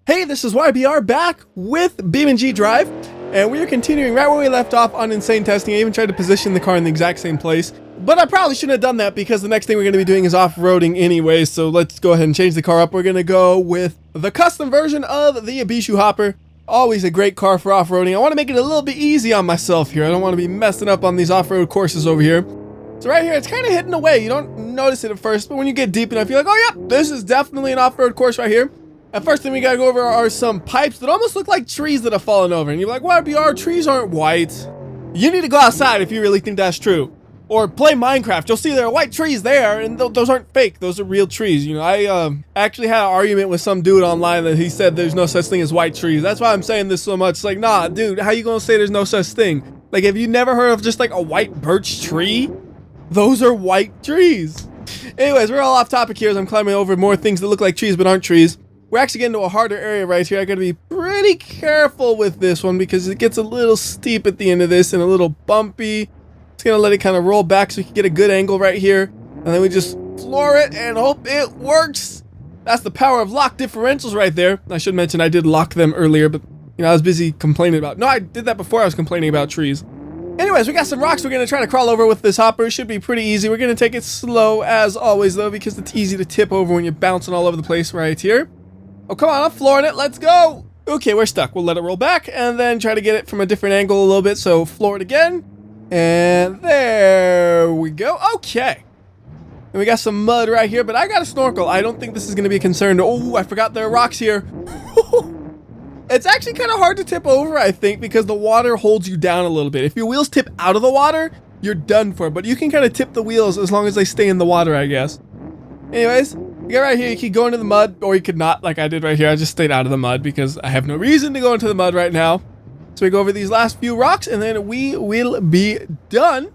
Hey, this is WhyBeAre back with BeamNG.drive, and we are continuing right where we left off on insane testing. I even tried to position the car in the exact same place, but I probably shouldn't have done that because the next thing we're going to be doing is off-roading anyway, so let's go ahead and change the car up. We're going to go with the custom version of the Bijou Hopper. Always a great car for off-roading. I want to make it a little bit easy on myself here. I don't want to be messing up on these off-road courses over here. So right here, it's kind of hidden away. You don't notice it at first, but when you get deep enough, you're like, oh yeah, this is definitely an off-road course right here. At first thing we gotta go over are some pipes that almost look like trees that have fallen over. And you're like, WhyBeAre, trees aren't white. You need to go outside if you really think that's true. Or play Minecraft. You'll see there are white trees there, and those aren't fake. Those are real trees. You know, I actually had an argument with some dude online that he said there's no such thing as white trees. That's why I'm saying this so much. It's like, nah, dude, how you gonna say there's no such thing? Like, have you never heard of just like a white birch tree? Those are white trees. Anyways, we're all off topic here as I'm climbing over more things that look like trees but aren't trees. We're actually getting to a harder area right here. I gotta be pretty careful with this one because it gets a little steep at the end of this and a little bumpy. It's gonna let it kind of roll back so we can get a good angle right here. And then we just floor it and hope it works. That's the power of lock differentials right there. I should mention I did lock them earlier, but you know, I was busy complaining about... No, I did that before I was complaining about trees. Anyways, we got some rocks we're gonna try to crawl over with this hopper. It should be pretty easy. We're gonna take it slow as always though because it's easy to tip over when you're bouncing all over the place right here. Oh, come on, I'm flooring it. Let's go. Okay, we're stuck. We'll let it roll back and then try to get it from a different angle a little bit. So floor it again. And there we go. Okay. And we got some mud right here, but I got a snorkel. I don't think this is going to be a concern. Oh, I forgot there are rocks here. It's actually kind of hard to tip over, I think, because the water holds you down a little bit. If your wheels tip out of the water, you're done for. But you can kind of tip the wheels as long as they stay in the water, I guess. Anyways, you get right here, you could go into the mud, or you could not, like I did right here. I just stayed out of the mud because I have no reason to go into the mud right now. So we go over these last few rocks, and then we will be done.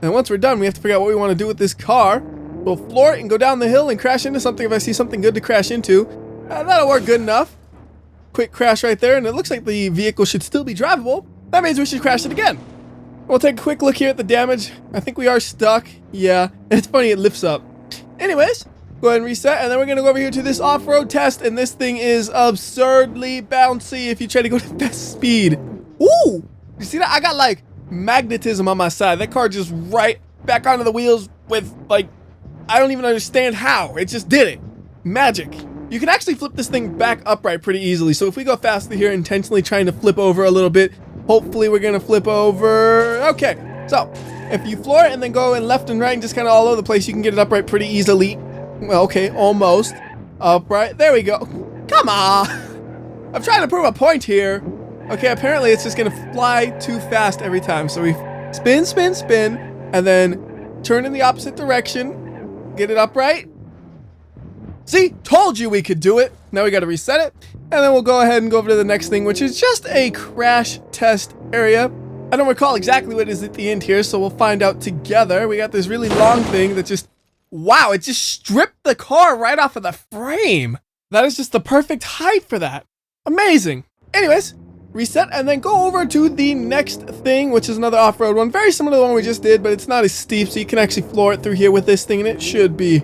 And once we're done, we have to figure out what we want to do with this car. We'll floor it and go down the hill and crash into something if I see something good to crash into. That'll work good enough. Quick crash right there, and it looks like the vehicle should still be drivable. That means we should crash it again. We'll take a quick look here at the damage. I think we are stuck. Yeah, and it's funny, it lifts up. Anyways, go ahead and reset, and then we're going to go over here to this off-road test, and this thing is absurdly bouncy if you try to go to best speed. Ooh! You see that? I got, like, magnetism on my side. That car just right back onto the wheels with, like, I don't even understand how. It just did it. Magic. You can actually flip this thing back upright pretty easily, so if we go faster here, intentionally trying to flip over a little bit, hopefully we're going to flip over. Okay, so if you floor it and then go in left and right and just kind of all over the place, you can get it upright pretty easily. Well, okay, almost. Upright. There we go. Come on. I'm trying to prove a point here. Okay, apparently it's just going to fly too fast every time. So we spin, spin, spin, and then turn in the opposite direction. Get it upright. See? Told you we could do it. Now we got to reset it. And then we'll go ahead and go over to the next thing, which is just a crash test area. I don't recall exactly what it is at the end here, so we'll find out together. We got this really long thing that just... Wow, it just stripped the car right off of the frame. That is just the perfect height for that. Amazing. Anyways, reset and then go over to the next thing, which is another off-road one. Very similar to the one we just did, but it's not as steep, so you can actually floor it through here with this thing, and it should be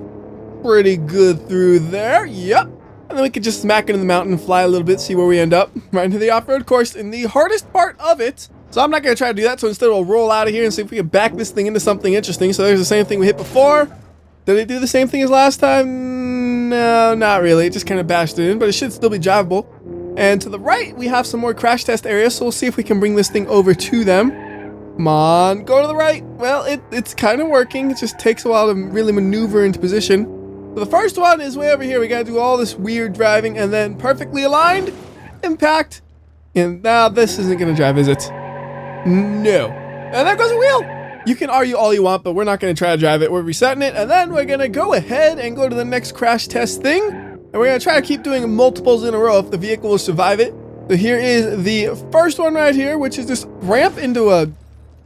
pretty good through there. Yep. And then we could just smack it in the mountain and fly a little bit, see where we end up. Right into the off-road course in the hardest part of it. So I'm not going to try to do that, so instead we'll roll out of here and see if we can back this thing into something interesting. So there's the same thing we hit before. Did it do the same thing as last time? No, not really. It just kind of bashed it in, but it should still be drivable. And to the right, we have some more crash test areas, so we'll see if we can bring this thing over to them. Come on, go to the right. Well, it's kind of working. It just takes a while to really maneuver into position. So the first one is way over here. We got to do all this weird driving, and then perfectly aligned, impact. And now this isn't going to drive, is it? No. And there goes a wheel. You can argue all you want, but we're not going to try to drive it. We're resetting it, and then we're going to go ahead and go to the next crash test thing. And we're going to try to keep doing multiples in a row if the vehicle will survive it. So here is the first one right here, which is this ramp into a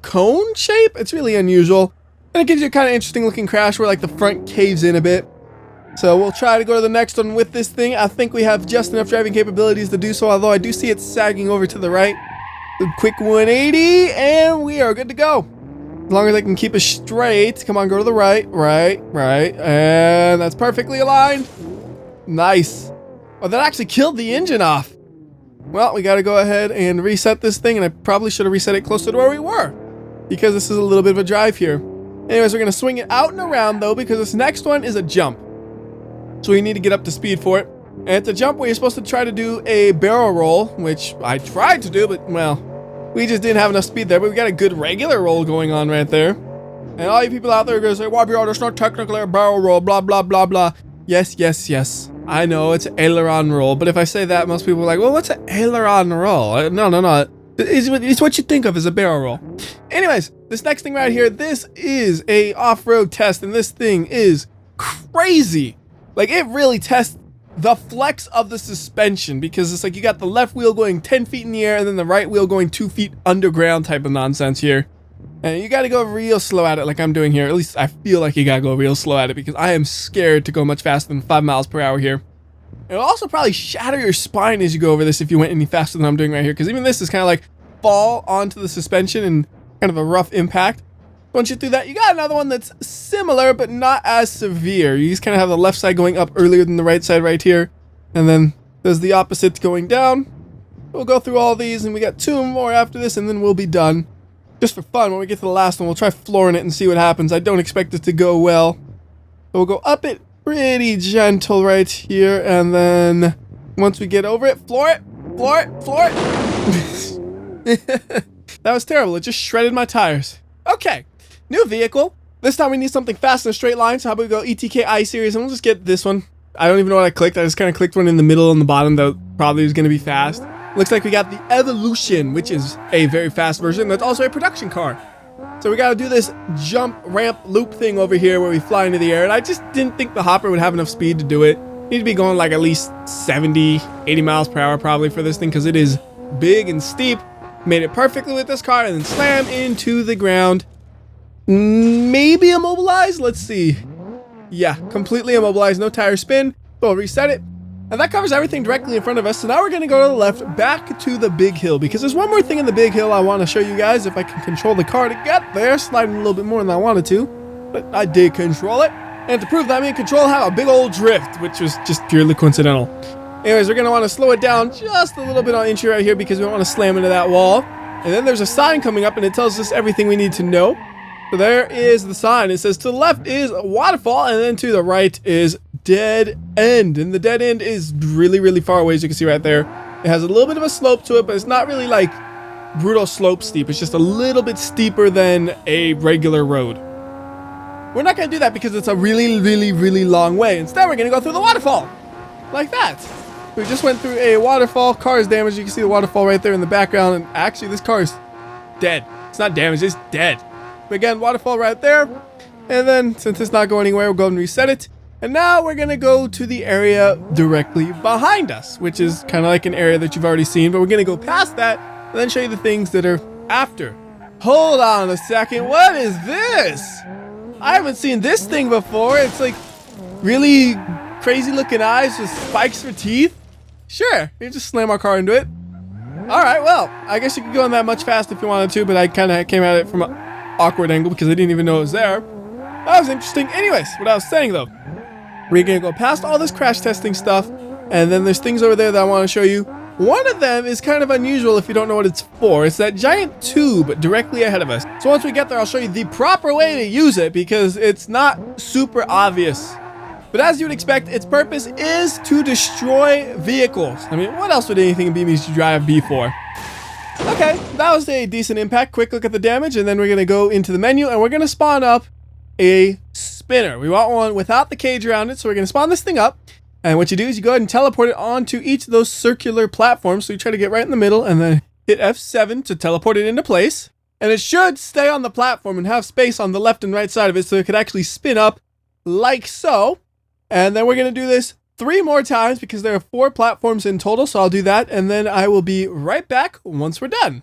cone shape. It's really unusual. And it gives you a kind of interesting looking crash where like the front caves in a bit. So we'll try to go to the next one with this thing. I think we have just enough driving capabilities to do so, although I do see it sagging over to the right. A quick 180, and we are good to go. As long as I can keep it straight. Come on, go to the right, right, and that's perfectly aligned. Nice. Oh, that actually killed the engine off. Well, we got to go ahead and reset this thing, and I probably should have reset it closer to where we were, because this is a little bit of a drive here. Anyways, we're going to swing it out and around, though, because this next one is a jump. So we need to get up to speed for it. And at the jump, we're supposed to try to do a barrel roll, which I tried to do, but, well, we just didn't have enough speed there. But we got a good regular roll going on right there. And all you people out there are going to say, WhyBeAre, that's not technically a barrel roll, blah, blah, blah, blah. Yes, yes, yes. I know, it's an aileron roll. But if I say that, most people are like, well, what's an aileron roll? No, no, no. It's what you think of as a barrel roll. Anyways, this next thing right here, this is a off-road test, and this thing is crazy. Like, it really tests the flex of the suspension, because it's like you got the left wheel going 10 feet in the air and then the right wheel going 2 feet underground type of nonsense here. And you got to go real slow at it like I'm doing here. At least I feel like you got to go real slow at it, because I am scared to go much faster than 5 miles per hour here. It'll also probably shatter your spine as you go over this if you went any faster than I'm doing right here, because even this is kind of like fall onto the suspension and kind of a rough impact. Once you do that, you got another one that's similar but not as severe. You just kind of have the left side going up earlier than the right side right here, and then there's the opposite going down. We'll go through all these, and we got 2 more after this, and then we'll be done. Just for fun, when we get to the last one, we'll try flooring it and see what happens. I don't expect it to go well. But we'll go up it pretty gentle right here, and then once we get over it, floor it, floor it, floor it. That was terrible. It just shredded my tires. Okay, new vehicle. This time we need something fast in a straight line, so how about we go ETK I-Series, and we'll just get this one. I don't even know what I clicked. I just kind of clicked one in the middle and the bottom that probably was going to be fast. Looks like we got the Evolution, which is a very fast version. That's also a production car. So we got to do this jump ramp loop thing over here where we fly into the air. And I just didn't think the hopper would have enough speed to do it. Need to be going like at least 70, 80 miles per hour probably for this thing, because it is big and steep. Made it perfectly with this car and then slam into the ground. Maybe immobilized? Let's see. Yeah, completely immobilized. No tire spin. So we'll reset it. And that covers everything directly in front of us. So now we're going to go to the left, back to the big hill, because there's one more thing in the big hill I want to show you guys. If I can control the car to get there, sliding a little bit more than I wanted to, but I did control it. And to prove that I'm in control, I have a big old drift, which was just purely coincidental. Anyways, we're going to want to slow it down just a little bit on entry right here, because we don't want to slam into that wall. And then there's a sign coming up, and it tells us everything we need to know. So there is the sign. It says to the left is Waterfall, and then to the right is Dead End. And the dead end is really, really far away, as you can see right there. It has a little bit of a slope to it, but it's not really like brutal slope steep. It's just a little bit steeper than a regular road. We're not going to do that because it's a really, really, really long way. Instead, we're going to go through the waterfall. Like that. We just went through a waterfall. Car is damaged. You can see the waterfall right there in the background. And actually, this car is dead. It's not damaged. It's dead. But again, waterfall right there. And then, since it's not going anywhere, we'll go and reset it. And now we're going to go to the area directly behind us, which is kind of like an area that you've already seen. But we're going to go past that and then show you the things that are after. Hold on a second. What is this? I haven't seen this thing before. It's like really crazy looking eyes with spikes for teeth. Sure, you just slam our car into it. Alright, well, I guess you could go on that much fast if you wanted to, but I kind of came at it from an awkward angle because I didn't even know it was there. That was interesting. Anyways, what I was saying though, we're going to go past all this crash testing stuff, and then there's things over there that I want to show you. One of them is kind of unusual if you don't know what it's for. It's that giant tube directly ahead of us. So once we get there, I'll show you the proper way to use it because it's not super obvious. But as you would expect, its purpose is to destroy vehicles. I mean, what else would anything in BeamNG.drive be for? Okay, that was a decent impact. Quick look at the damage, and then we're going to go into the menu, and we're going to spawn up a spinner. We want one without the cage around it, so we're going to spawn this thing up. And what you do is you go ahead and teleport it onto each of those circular platforms. So you try to get right in the middle and then hit F7 to teleport it into place. And it should stay on the platform and have space on the left and right side of it so it could actually spin up like so. And then we're going to do this 3 more times because there are 4 platforms in total. So I'll do that and then I will be right back once we're done.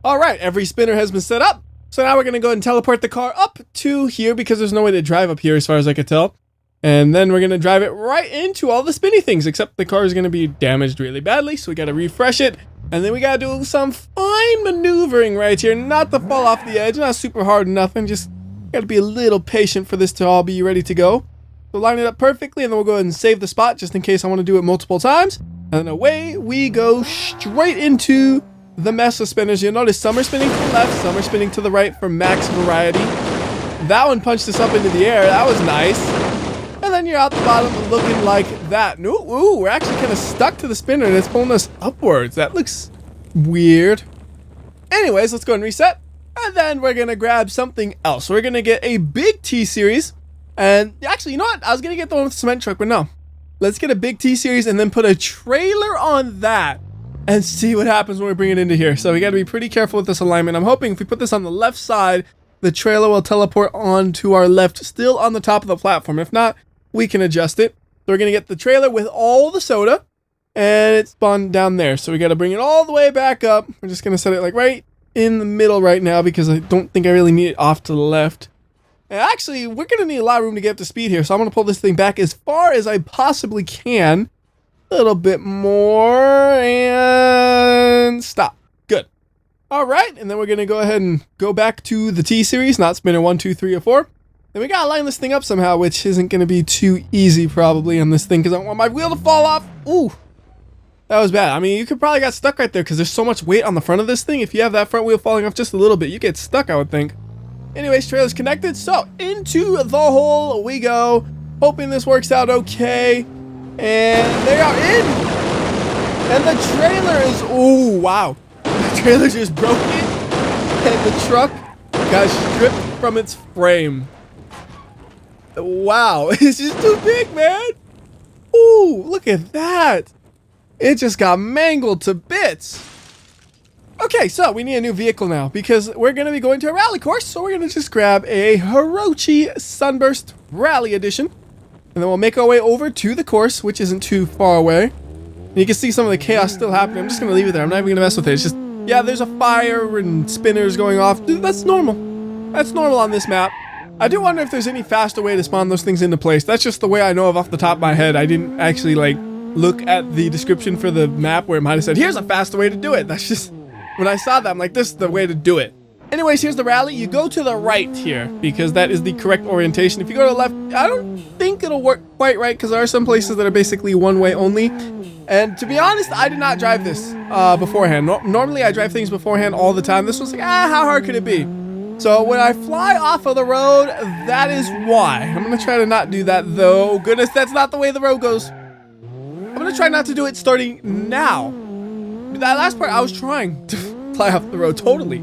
All right, every spinner has been set up. So now we're going to go ahead and teleport the car up to here because there's no way to drive up here as far as I could tell. And then we're going to drive it right into all the spinny things, except the car is going to be damaged really badly. So we got to refresh it. And then we got to do some fine maneuvering right here. Not to fall off the edge. Not super hard or nothing. Just got to be a little patient for this to all be ready to go. So line it up perfectly, and then we'll go ahead and save the spot just in case I want to do it multiple times. And then away we go straight into the mess of spinners. You'll notice some are spinning to the left, some are spinning to the right for max variety. That one punched us up into the air. That was nice. And then you're out the bottom looking like that. Ooh, we're actually kind of stuck to the spinner and it's pulling us upwards. That looks weird. Anyways, let's go and reset. And then we're going to grab something else. We're going to get a big T-Series. And actually, you know what? I was going to get the one with the cement truck, but no. Let's get a big T-Series and then put a trailer on that and see what happens when we bring it into here. So we got to be pretty careful with this alignment. I'm hoping if we put this on the left side, the trailer will teleport onto our left, still on the top of the platform. If not, we can adjust it. So we're going to get the trailer with all the soda, and it's spawned down there. So we got to bring it all the way back up. We're just going to set it like right in the middle right now because I don't think I really need it off to the left. And actually, we're going to need a lot of room to get up to speed here. So I'm going to pull this thing back as far as I possibly can. A little bit more and stop. Good. All right. And then we're going to go ahead and go back to the T-Series, not spinner 1, 2, 3, or 4. Then we gotta line this thing up somehow, which isn't gonna be too easy probably on this thing because I don't want my wheel to fall off. Ooh, that was bad. I mean, you could probably got stuck right there because there's so much weight on the front of this thing. If you have that front wheel falling off just a little bit, you get stuck, I would think. Anyways, trailer's connected, so into the hole we go. Hoping this works out okay. And they are in. And the trailer is, oh wow. The trailer just broke it. And the truck got stripped from its frame. Wow, it's just too big, man. Ooh, look at that. It just got mangled to bits. Okay, so we need a new vehicle now because we're going to be going to a rally course. So we're going to just grab a Hirochi Sunburst Rally Edition. And then we'll make our way over to the course, which isn't too far away. And you can see some of the chaos still happening. I'm just going to leave it there. I'm not even going to mess with it. It's just, yeah, there's a fire and spinners going off. Dude, that's normal. That's normal on this map. I do wonder if there's any faster way to spawn those things into place. That's just the way I know of off the top of my head. I didn't actually like look at the description for the map where it might have said, here's a faster way to do it. That's just, when I saw that, I'm like, this is the way to do it. Anyways, here's the rally. You go to the right here because that is the correct orientation. If you go to the left, I don't think it'll work quite right because there are some places that are basically one way only. And to be honest, I did not drive this beforehand. Normally, I drive things beforehand all the time. This was like, how hard could it be? So when I fly off of the road, that is why. I'm going to try to not do that though. Goodness, that's not the way the road goes. I'm going to try not to do it starting now. That last part, I was trying to fly off the road totally.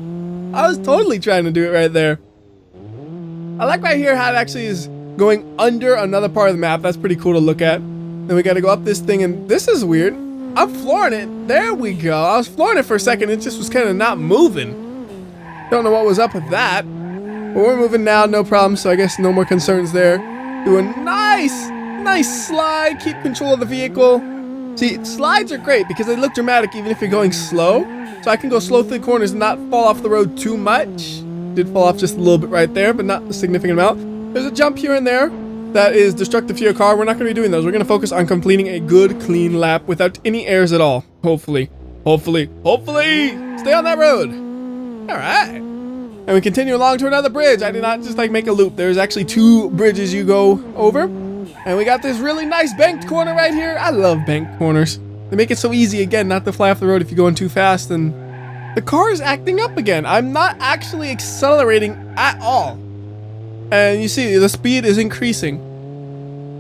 I was totally trying to do it right there. I like right here how it actually is going under another part of the map. That's pretty cool to look at. Then we got to go up this thing and this is weird. I'm flooring it. There we go. I was flooring it for a second. It just was kind of not moving. Don't know what was up with that, but we're moving now, no problem. So I guess no more concerns there. Do a nice slide. Keep control of the vehicle. See, slides are great because they look dramatic even if you're going slow. So I can go slow through the corners and not fall off the road too much. Did fall off just a little bit right there, but not a significant amount. There's a jump here and there that is destructive to your car. We're not going to be doing those. We're going to focus on completing a good, clean lap without any errors at all. Hopefully. Stay on that road. All right. And we continue along to another bridge. I did not just like make a loop. There's actually 2 bridges you go over. And we got this really nice banked corner right here. I love banked corners. They make it so easy, again, not to fly off the road if you're going too fast. And the car is acting up again. I'm not actually accelerating at all. And you see, the speed is increasing.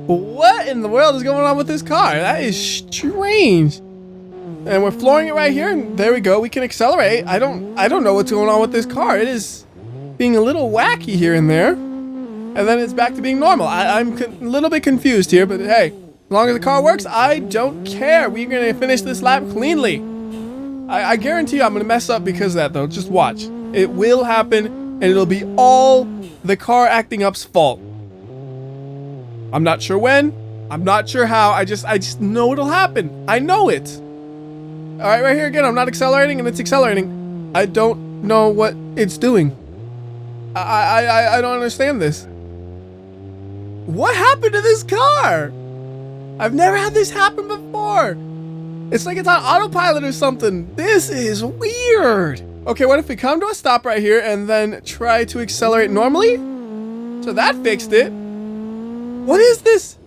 What in the world is going on with this car? That is strange. And we're flooring it right here, and there we go. We can accelerate. I don't know what's going on with this car. It is being a little wacky here and there. And then it's back to being normal. I'm a little bit confused here, but hey, as long as the car works, I don't care. We're going to finish this lap cleanly. I guarantee you I'm going to mess up because of that, though. Just watch. It will happen, and it'll be all the car acting up's fault. I'm not sure when. I'm not sure how. I just know it'll happen. I know it. All right, right here again, I'm not accelerating and it's accelerating. I don't know what it's doing. I don't understand this. What happened to this car? I've never had this happen before. It's like it's on autopilot or something. This is weird. Okay, what if we come to a stop right here and then try to accelerate normally? So that fixed it. What is this?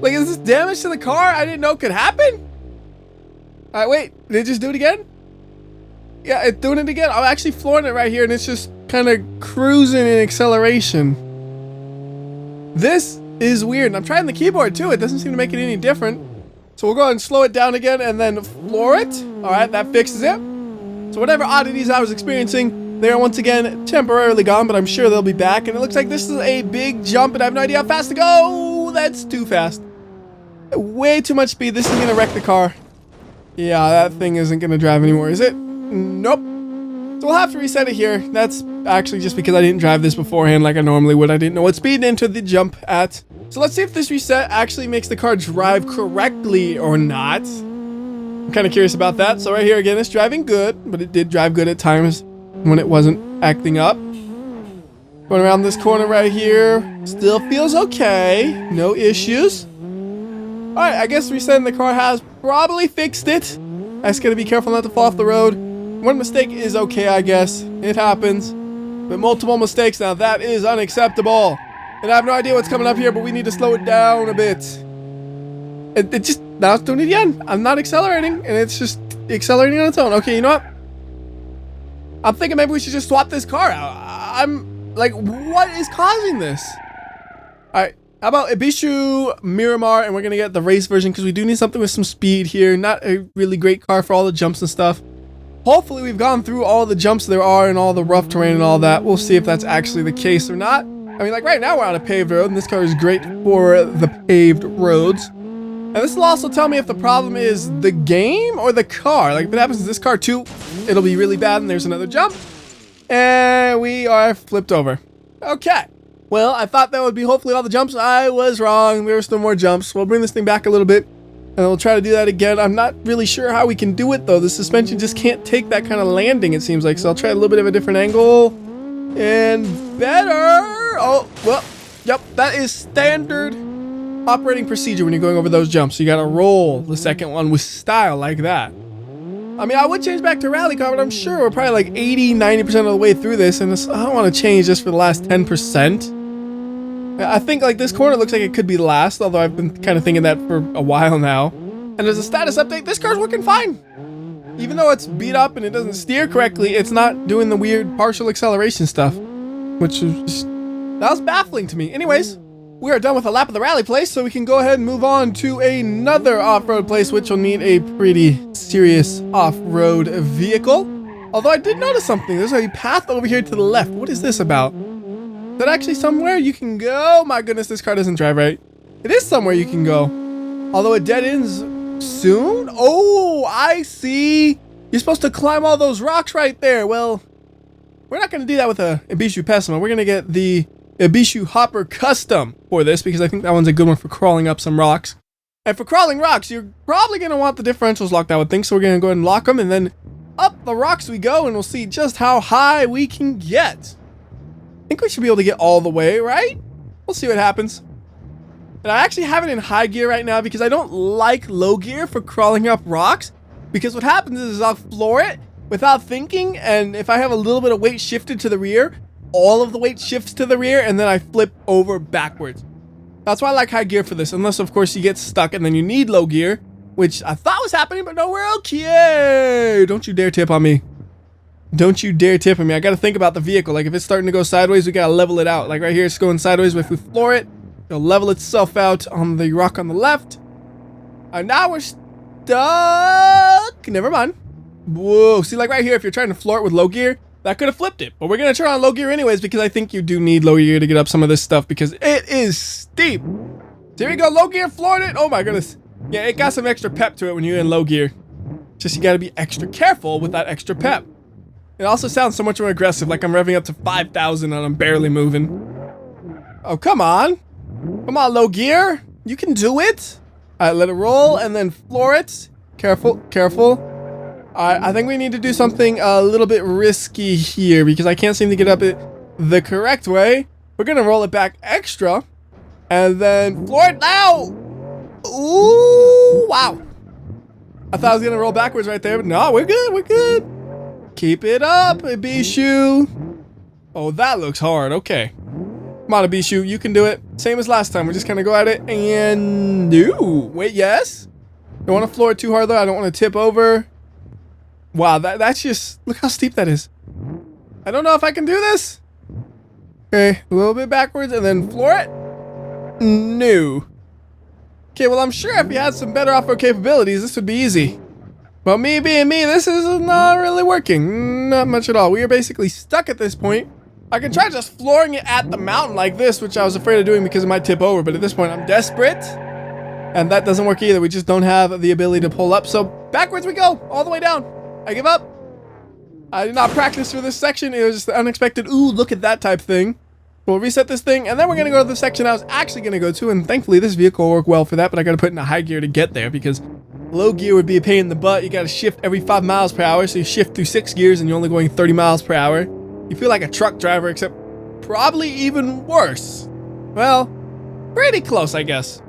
Like, is this damage to the car I didn't know could happen? All right, wait, did it just do it again? Yeah, it's doing it again. I'm actually flooring it right here, and it's just kind of cruising in acceleration. This is weird, and I'm trying the keyboard too. It doesn't seem to make it any different. So we'll go ahead and slow it down again and then floor it. All right, that fixes it. So whatever oddities I was experiencing, they are once again temporarily gone, but I'm sure they'll be back. And it looks like this is a big jump, and I have no idea how fast to go. That's too fast. Way too much speed. This is gonna wreck the car. Yeah, that thing isn't gonna drive anymore, is it? Nope. So we'll have to reset it here. That's actually just because I didn't drive this beforehand like I normally would. I didn't know what speed to enter the jump at. So let's see if this reset actually makes the car drive correctly or not. I'm kind of curious about that. So right here again, it's driving good, but it did drive good at times when it wasn't acting up. Going around this corner right here, still feels okay. No issues. All right, I guess resetting the car has probably fixed it. I just gotta be careful not to fall off the road. One mistake is okay, I guess. It happens. But multiple mistakes now, that is unacceptable. And I have no idea what's coming up here, but we need to slow it down a bit. It just, now it's doing it again. I'm not accelerating, and it's just accelerating on its own. Okay, you know what? I'm thinking maybe we should just swap this car out. I'm like, what is causing this? All right, how about Ibishu Miramar, and we're gonna get the race version because we do need something with some speed here. Not a really great car for all the jumps and stuff. Hopefully we've gone through all the jumps there are and all the rough terrain and all that. We'll see if that's actually the case or not. I mean, like right now we're on a paved road, and this car is great for the paved roads. And this will also tell me if the problem is the game or the car. Like if it happens to this car too, it'll be really bad, and there's another jump. And we are flipped over. Okay. Well, I thought that would be hopefully all the jumps. I was wrong. There were still more jumps. We'll bring this thing back a little bit, and we'll try to do that again. I'm not really sure how we can do it, though. The suspension just can't take that kind of landing, it seems like. So I'll try a little bit of a different angle. And better. Oh, well, yep, that is standard operating procedure when you're going over those jumps. You got to roll the second one with style like that. I mean, I would change back to rally car, but I'm sure we're probably like 80-90% of the way through this, and I don't want to change just for the last 10%. I think like this corner looks like it could be last, although I've been kind of thinking that for a while now. And as a status update, this car's working fine. Even though it's beat up and it doesn't steer correctly, it's not doing the weird partial acceleration stuff, which is just, that was baffling to me. Anyways, we are done with a lap of the rally place, so we can go ahead and move on to another off-road place, which will need a pretty serious off-road vehicle. Although I did notice something. There's a path over here to the left. What is this about? Is that actually somewhere you can go? My goodness, this car doesn't drive right. It is somewhere you can go. Although it dead ends soon? Oh, I see. You're supposed to climb all those rocks right there. Well, we're not going to do that with a Ibishu Pessima. We're going to get the Ibishu Hopper Custom for this because I think that one's a good one for crawling up some rocks. And for crawling rocks, you're probably going to want the differentials locked, I would think. So we're going to go ahead and lock them, and then up the rocks we go, and we'll see just how high we can get. I think we should be able to get all the way, right? We'll see what happens. And I actually have it in high gear right now because I don't like low gear for crawling up rocks. Because what happens is I'll floor it without thinking, and if I have a little bit of weight shifted to the rear, all of the weight shifts to the rear, and then I flip over backwards. That's why I like high gear for this, unless of course you get stuck and then you need low gear, which I thought was happening, but no, we're okay. Don't you dare tip on me. Don't you dare tip on me. I got to think about the vehicle. Like if it's starting to go sideways, we got to level it out. Like right here, it's going sideways, but if we floor it, it'll level itself out on the rock on the left. And now we're stuck. Never mind. Whoa. See, like right here, if you're trying to floor it with low gear, that could have flipped it. But we're going to turn on low gear anyways because I think you do need low gear to get up some of this stuff because it is steep. So here we go. Low gear, floored it. Oh my goodness. Yeah, it got some extra pep to it when you're in low gear. Just you got to be extra careful with that extra pep. It also sounds so much more aggressive, like I'm revving up to 5,000 and I'm barely moving. Oh, come on. Come on, low gear. You can do it. All right, let it roll and then floor it. Careful, careful. All right, I think we need to do something a little bit risky here because I can't seem to get up it the correct way. We're going to roll it back extra and then floor it now. Ooh, wow. I thought I was going to roll backwards right there, but no, we're good, we're good. Keep it up, Ibishu. Oh, that looks hard. Okay. Come on, Abishu, you can do it. Same as last time. We're just gonna go at it and no. Wait, yes. Don't want to floor it too hard though. I don't want to tip over. Wow, that's just, look how steep that is. I don't know if I can do this. Okay, a little bit backwards and then floor it. No. Okay, well I'm sure if you had some better off-road capabilities, this would be easy. But me being me, this is not really working. Not much at all. We are basically stuck at this point. I can try just flooring it at the mountain like this, which I was afraid of doing because it might tip over. But at this point, I'm desperate. And that doesn't work either. We just don't have the ability to pull up. So backwards we go, all the way down. I give up. I did not practice for this section. It was just the unexpected, ooh, look at that type thing. We'll reset this thing, and then we're going to go to the section I was actually going to go to. And thankfully, this vehicle will work well for that. But I got to put it in a high gear to get there because low gear would be a pain in the butt. You got to shift every 5 miles per hour. So you shift through 6 gears and you're only going 30 miles per hour. You feel like a truck driver, except probably even worse. Well, pretty close, I guess.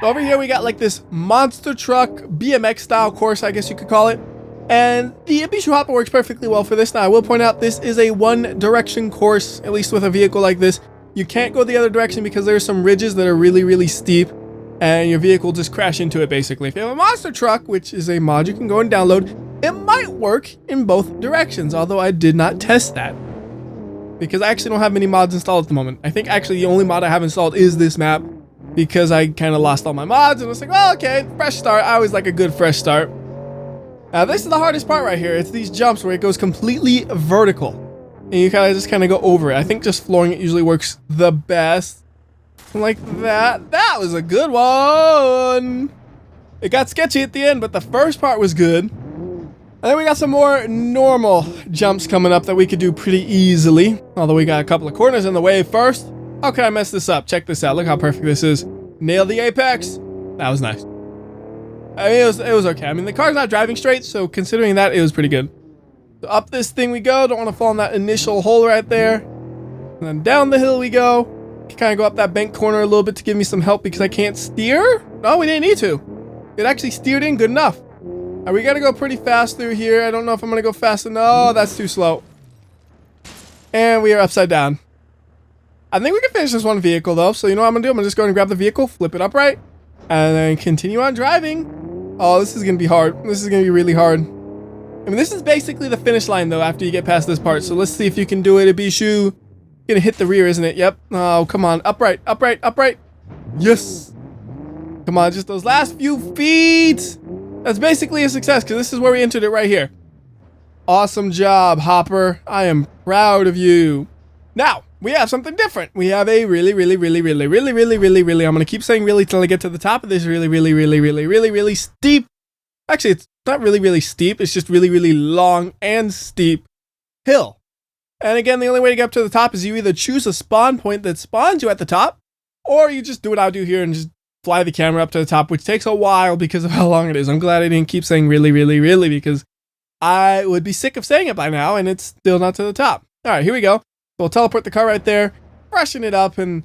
Over here, we got like this monster truck BMX style course, I guess you could call it. And the Abishu Hopper works perfectly well for this. Now, I will point out this is a one-direction course, at least with a vehicle like this. You can't go the other direction because there are some ridges that are really, really steep. And your vehicle just crash into it, basically. If you have a monster truck, which is a mod you can go and download, it might work in both directions, although I did not test that. Because I actually don't have many mods installed at the moment. I think actually the only mod I have installed is this map, because I kind of lost all my mods, and I was like, well, okay, fresh start. I always like a good fresh start. Now, this is the hardest part right here. It's these jumps where it goes completely vertical. And you just kind of go over it. I think just flooring it usually works the best. Like that. That was a good one. It got sketchy at the end, but the first part was good. And then we got some more normal jumps coming up that we could do pretty easily. Although we got a couple of corners in the way first. How can I mess this up? Check this out. Look how perfect this is. Nail the apex. That was nice. I mean, it was okay. I mean, the car's not driving straight, so considering that, it was pretty good. So up this thing we go. Don't want to fall in that initial hole right there. And then down the hill we go. Kind of go up that bank corner a little bit to give me some help because I can't steer. No, we didn't need to. It actually steered in good enough. Are we gonna go pretty fast through here? I don't know if I'm gonna go fast enough. No, that's too slow. And we are upside down. I think we can finish this one vehicle though. So you know what I'm gonna do? I'm gonna just go and grab the vehicle, flip it upright, and then continue on driving. Oh, this is gonna be hard. This is gonna be really hard. I mean, this is basically the finish line though after you get past this part. So let's see if you can do it, Abishu. Gonna hit the rear, isn't it? Yep. Oh, come on. Upright, upright, upright. Yes. Come on, just those last few feet. That's basically a success because this is where we entered it right here. Awesome job, Hopper. I am proud of you. Now, we have something different. We have a really, I'm gonna keep saying really till I get to the top of this really steep. Actually, it's not really steep. It's just really long and steep hill. And again, the only way to get up to the top is you either choose a spawn point that spawns you at the top, or you just do what I do here and just fly the camera up to the top, which takes a while because of how long it is. I'm glad I didn't keep saying really because I would be sick of saying it by now, and it's still not to the top. All right, here we go. We'll teleport the car right there, freshen it up, and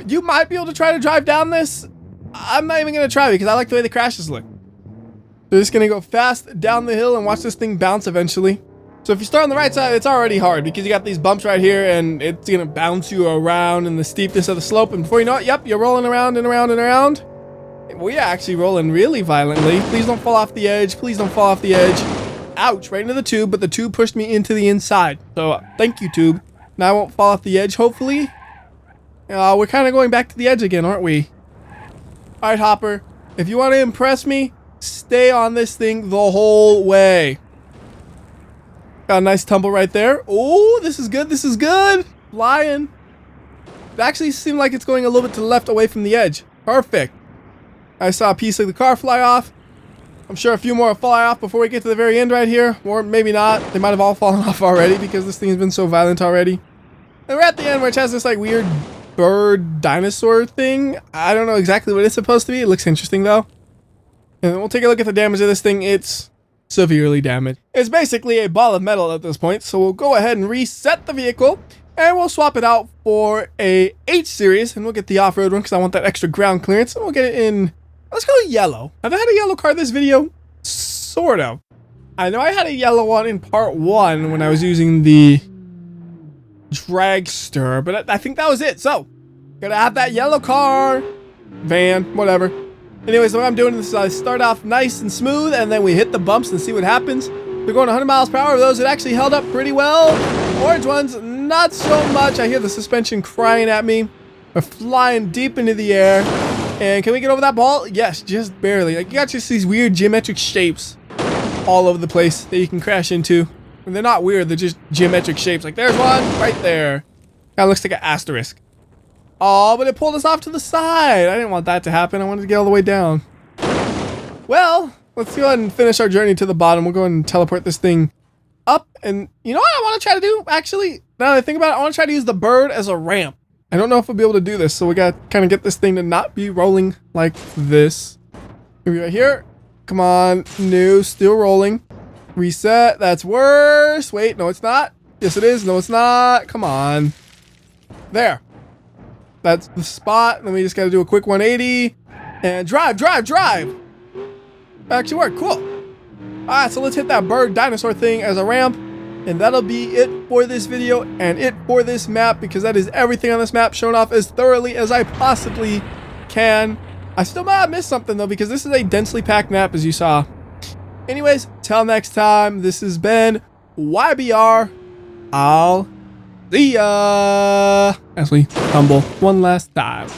you might be able to try to drive down this. I'm not even going to try because I like the way the crashes look. So just going to go fast down the hill and watch this thing bounce eventually. So if you start on the right side, it's already hard because you got these bumps right here and it's going to bounce you around in the steepness of the slope. And before you know it, yep, you're rolling around and around and around. We are actually rolling really violently. Please don't fall off the edge. Please don't fall off the edge. Ouch, right into the tube, but the tube pushed me into the inside. So thank you, tube. Now I won't fall off the edge, hopefully. We're kind of going back to the edge again, aren't we? All right, Hopper. If you want to impress me, stay on this thing the whole way. Got a nice tumble right there. Oh, this is good. This is good. Flying. It actually seemed like it's going a little bit to the left away from the edge. Perfect. I saw a piece of the car fly off. I'm sure a few more will fly off before we get to the very end right here. Or maybe not. They might have all fallen off already because this thing has been so violent already. And we're at the end where it has this like weird bird dinosaur thing. I don't know exactly what it's supposed to be. It looks interesting though. And we'll take a look at the damage of this thing. It's severely damaged. It's basically a ball of metal at this point, so we'll go ahead and reset the vehicle and we'll swap it out for a H series and we'll get the off-road one because I want that extra ground clearance and we'll get it in, let's go yellow. Have I had a yellow car this video? Sort of. I know I had a yellow one in part 1 when I was using the dragster, but I think that was it. So, gotta have that yellow car, van, whatever. Anyways, what I'm doing is I start off nice and smooth, and then we hit the bumps and see what happens. They're going 100 miles per hour. Those that actually held up pretty well. Orange ones, not so much. I hear the suspension crying at me. We're flying deep into the air. And can we get over that ball? Yes, just barely. Like, you got just these weird geometric shapes all over the place that you can crash into. And they're not weird, they're just geometric shapes. Like, there's one right there. Kind of looks like an asterisk. Oh, but it pulled us off to the side. I didn't want that to happen. I wanted to get all the way down. Well, let's go ahead and finish our journey to the bottom. We'll go ahead and teleport this thing up. And you know what I want to try to do? Actually, now that I think about it, I want to try to use the bird as a ramp. I don't know if we'll be able to do this, so we got to kind of get this thing to not be rolling like this. Maybe right here. Come on. No, still rolling. Reset. That's worse. Wait, no, it's not. Yes, it is. No, it's not. Come on. There. That's the spot. Then we just got to do a quick 180 and drive. Actually worked. Cool. All right, so let's hit that bird dinosaur thing as a ramp, and that'll be it for this video and it for this map, because that is everything on this map shown off as thoroughly as I possibly can. I still might have missed something though, because this is a densely packed map, as you saw. Anyways, till next time, this has been WhyBeAre. I'll see ya as we tumble one last time.